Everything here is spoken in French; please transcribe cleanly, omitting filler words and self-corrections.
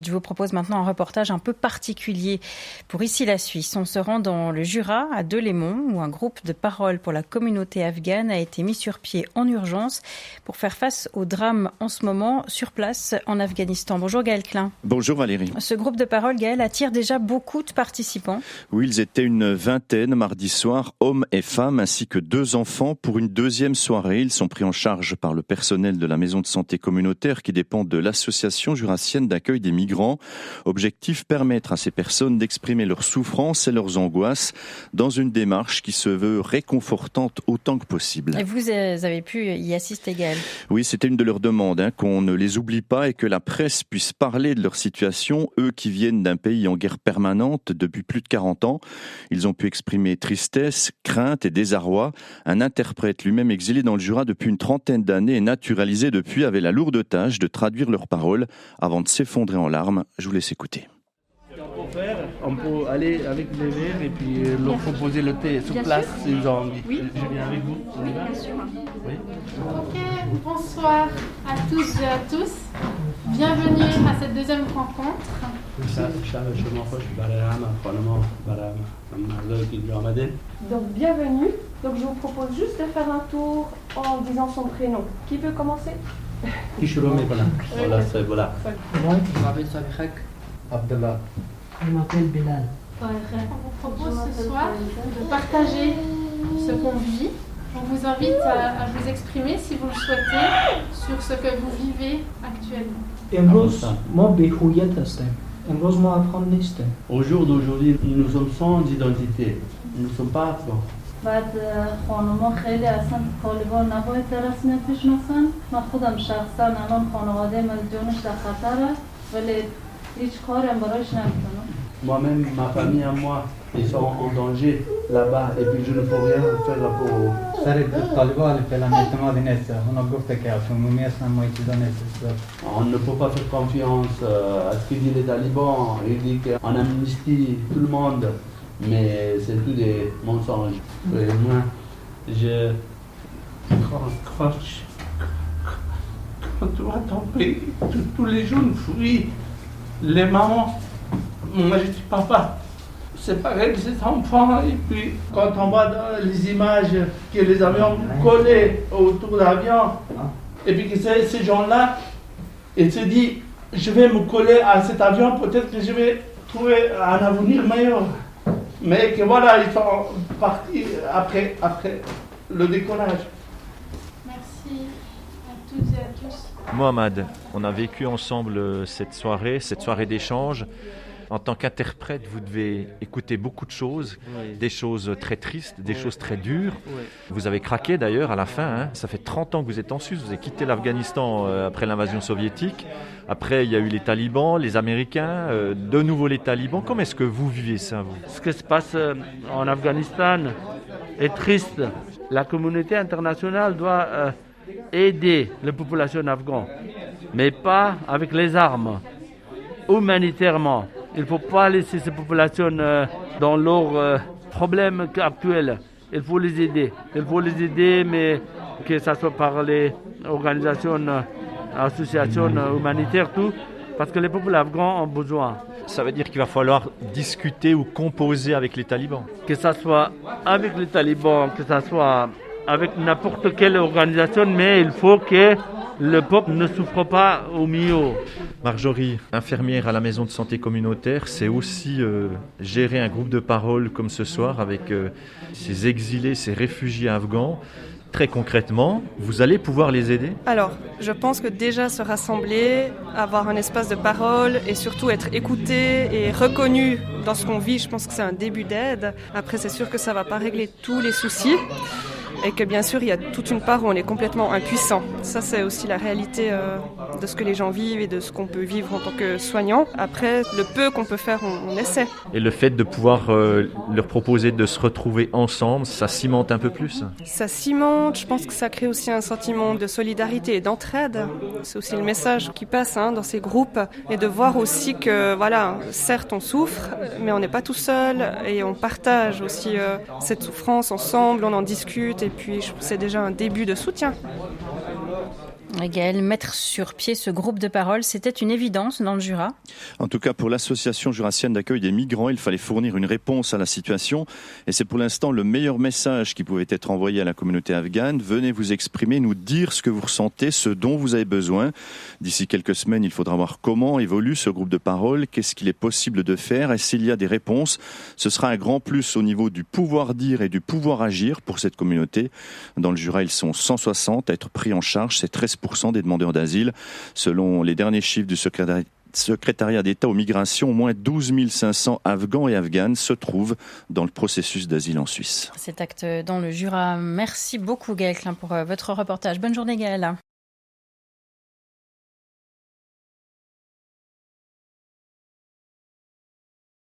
Je vous propose maintenant un reportage un peu particulier pour Ici la Suisse. On se rend dans le Jura, à Delémont, où un groupe de parole pour la communauté afghane a été mis sur pied en urgence pour faire face au drame en ce moment sur place en Afghanistan. Bonjour Gaël Klein. Bonjour Valérie. Ce groupe de parole, Gaël, attire déjà beaucoup de participants. Oui, ils étaient une vingtaine mardi soir, hommes et femmes, ainsi que 2 enfants pour une deuxième soirée. Ils sont pris en charge par le personnel de la maison de santé communautaire qui dépend de l'association jurassienne d'accueil des migrants. Objectif, permettre à ces personnes d'exprimer leurs souffrances et leurs angoisses dans une démarche qui se veut réconfortante autant que possible. Et vous avez pu y assister, Gaël? Oui, c'était une de leurs demandes, qu'on ne les oublie pas et que la presse puisse parler de leur situation, eux qui viennent d'un pays en guerre permanente depuis plus de 40 ans. Ils ont pu exprimer tristesse, crainte et désarroi. Un interprète lui-même exilé dans le Jura depuis une trentaine d'années et naturalisé depuis avait la lourde tâche de traduire leurs paroles avant de s'effondrer en larmes. Je vous laisse écouter. On peut aller avec les verres et puis leur proposer le thé sur place s'ils ont envie. Oui. Je viens avec vous. Bien sûr. Oui. Ok, bonsoir à tous et à tous. Bienvenue à cette deuxième rencontre. Donc bienvenue. Donc je vous propose juste de faire un tour en disant son prénom. Qui veut commencer? Voilà, c'est voilà. Moi, je m'appelle Sabihak Abdallah. Je m'appelle Bilal. On vous propose ce soir de partager ce qu'on vit. On vous invite à vous exprimer, si vous le souhaitez, sur ce que vous vivez actuellement. Au jour d'aujourd'hui, nous sommes sans identité. Nous ne sommes pas afghans. بعد خانوما خیلی اصلا طالبان نباید در رسمیت بشناسن. من خودم شخصا الان خانواده من جانش در خطره ولی هیچ کاری هم برایش نمیکنم. Moi-même, ma famille à moi, ils sont en danger là-bas et puis je ne peux rien faire pour... On ne peut pas faire confiance à ce que disent les talibans. Ils disent qu'on amnistie tout le monde, mais c'est tout des mensonges. Et moi, je... Quand tu vois ton pays, tous les jeunes fuient, les mamans. Moi, je dis papa, c'est pareil que cet enfant. Et puis, quand on voit dans les images que les avions collés autour de l'avion, et puis que ces gens-là, ils se disent, je vais me coller à cet avion, peut-être que je vais trouver un avenir meilleur. Mais que voilà, ils sont partis après le décollage. Merci à toutes et à tous. Mohamed, on a vécu ensemble cette soirée d'échange. En tant qu'interprète, vous devez écouter beaucoup de choses, des choses très tristes, des choses très dures. Vous avez craqué d'ailleurs à la fin, Ça fait 30 ans que vous êtes en Suisse, vous avez quitté l'Afghanistan après l'invasion soviétique. Après, il y a eu les talibans, les Américains, de nouveau les talibans. Comment est-ce que vous vivez ça, vous? Ce qui se passe en Afghanistan est triste. La communauté internationale doit aider les populations afghanes, mais pas avec les armes, humanitairement. Il ne faut pas laisser ces populations dans leurs problèmes actuels. Il faut les aider. Mais que ce soit par les organisations, associations humanitaires, tout, parce que les peuples afghans ont besoin. Ça veut dire qu'il va falloir discuter ou composer avec les talibans. Que ce soit avec les talibans, que ce soit avec n'importe quelle organisation, mais il faut que le peuple ne souffre pas au milieu. Marjorie, infirmière à la maison de santé communautaire, c'est aussi gérer un groupe de parole comme ce soir avec ces exilés, ces réfugiés afghans. Très concrètement, vous allez pouvoir les aider? Alors, je pense que déjà se rassembler, avoir un espace de parole et surtout être écouté et reconnu dans ce qu'on vit, je pense que c'est un début d'aide. Après, c'est sûr que ça ne va pas régler tous les soucis. Et que bien sûr, il y a toute une part où on est complètement impuissant. Ça, c'est aussi la réalité de ce que les gens vivent et de ce qu'on peut vivre en tant que soignant. Après, le peu qu'on peut faire, on essaie. Et le fait de pouvoir leur proposer de se retrouver ensemble, ça cimente un peu plus? Ça cimente, je pense que ça crée aussi un sentiment de solidarité et d'entraide. C'est aussi le message qui passe dans ces groupes. Et de voir aussi que, voilà, certes, on souffre, mais on n'est pas tout seul. Et on partage aussi cette souffrance ensemble, on en discute. Et puis, c'est déjà un début de soutien. Gaël, mettre sur pied ce groupe de parole, c'était une évidence dans le Jura? En tout cas, pour l'association jurassienne d'accueil des migrants, il fallait fournir une réponse à la situation. Et c'est pour l'instant le meilleur message qui pouvait être envoyé à la communauté afghane. Venez vous exprimer, nous dire ce que vous ressentez, ce dont vous avez besoin. D'ici quelques semaines, il faudra voir comment évolue ce groupe de parole, qu'est-ce qu'il est possible de faire. Et s'il y a des réponses, ce sera un grand plus au niveau du pouvoir dire et du pouvoir agir pour cette communauté. Dans le Jura, ils sont 160 à être pris en charge. C'est 13% des demandeurs d'asile. Selon les derniers chiffres du secrétariat d'État aux migrations, au moins 12 500 Afghans et Afghanes se trouvent dans le processus d'asile en Suisse. Cet acte dans le Jura. Merci beaucoup Gaël Klein pour votre reportage. Bonne journée Gaël.